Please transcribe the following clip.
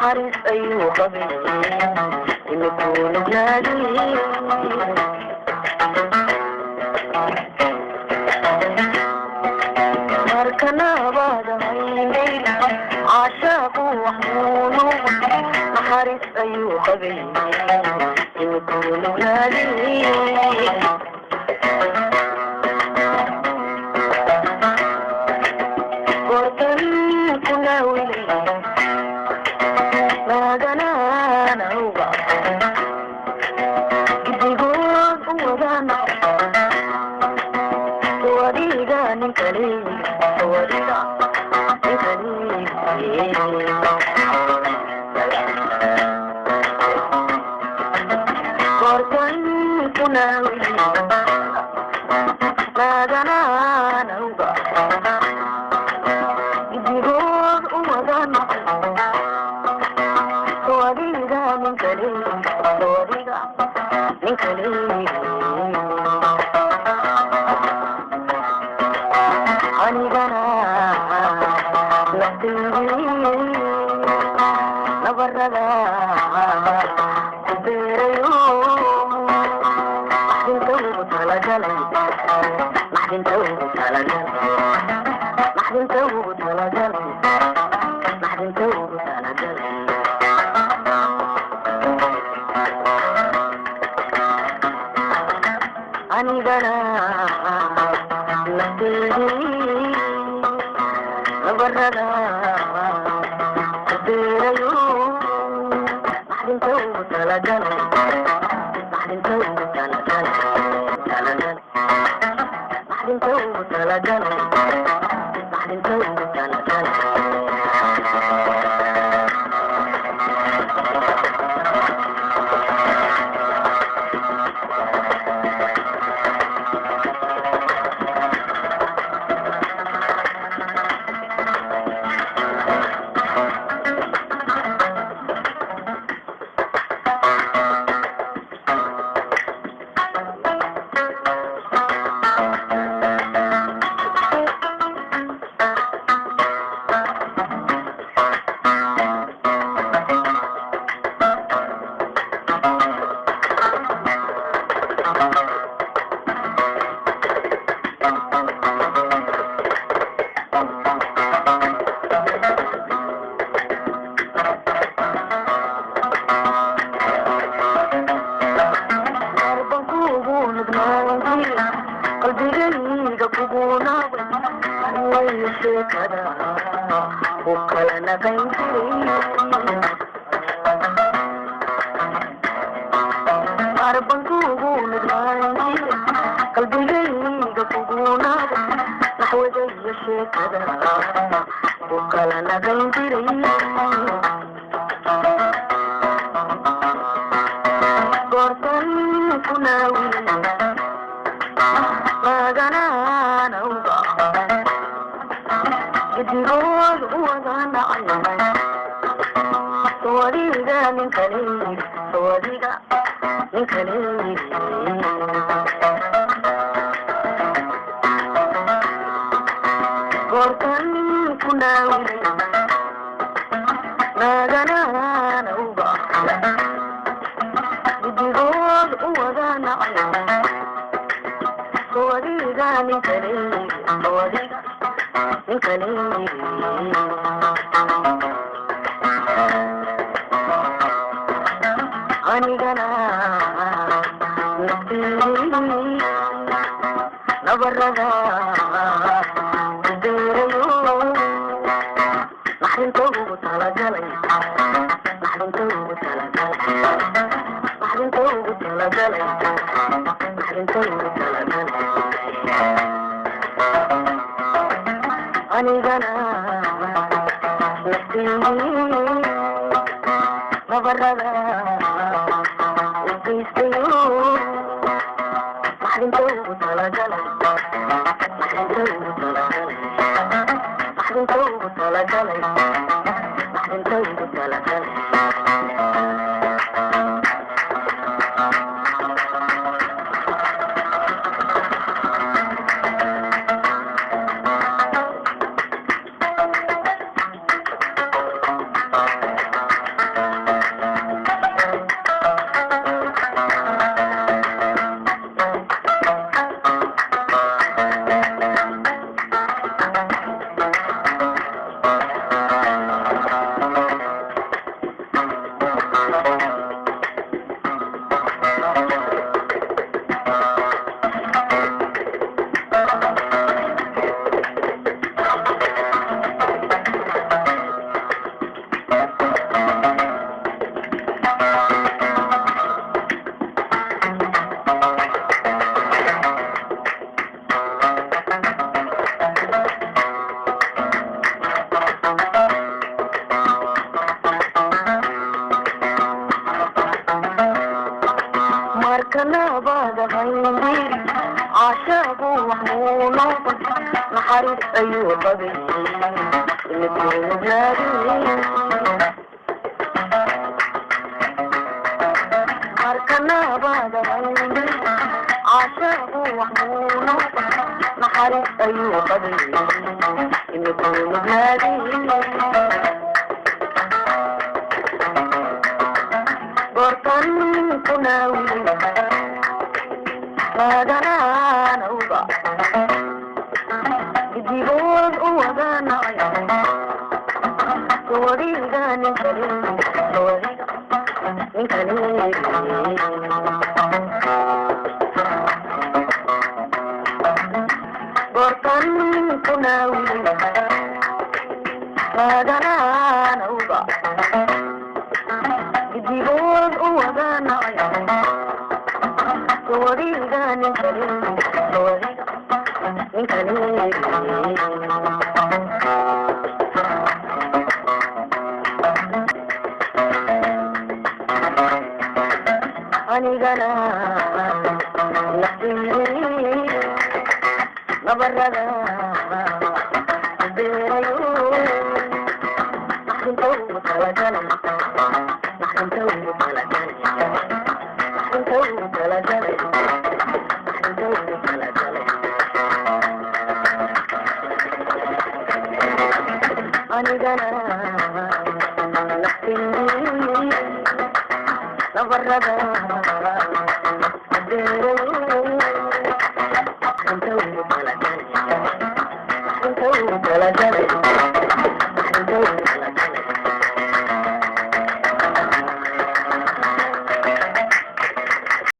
حارس أي قبل يكون بلادي ماركنا بعد عيني عشاق وحمول حارس أي قبل يكون بلادي anigana naftii nabarada beerayo naxdinta ugu talagalay naxdinta ugu talagalay naxdinta ugu talagalay naxdinta ugu talagalay anigana naftii nabarada ugeystayo naxdinta ugu talagalay naxdinta ugu talagalay naxdinta ugu talagalay naxdinta ugu talagalay عاشقه وحمونه نحرس أيوه قبل نكون بلادي ماركنا بعد غيري عاشقه وحمونه نحرس أيوه قبل نكون بلادي برطان كناوي مادنا نوضع يجيبون وضعنا توريدا من كريم توريدا من كريم برطان كناوي مادنا نوضع يجيبون وضعنا توريدا من كريم توريدا من كريم anigana naftii nabarada beerayo naxdinta ugu talagalay naxdinta ugu talagalay naxdinta ugu talagalay naxdinta ugu talagalay anigana naftii nabarada beerayo naxdinta ugu talagalay naxdinta ugu talagalay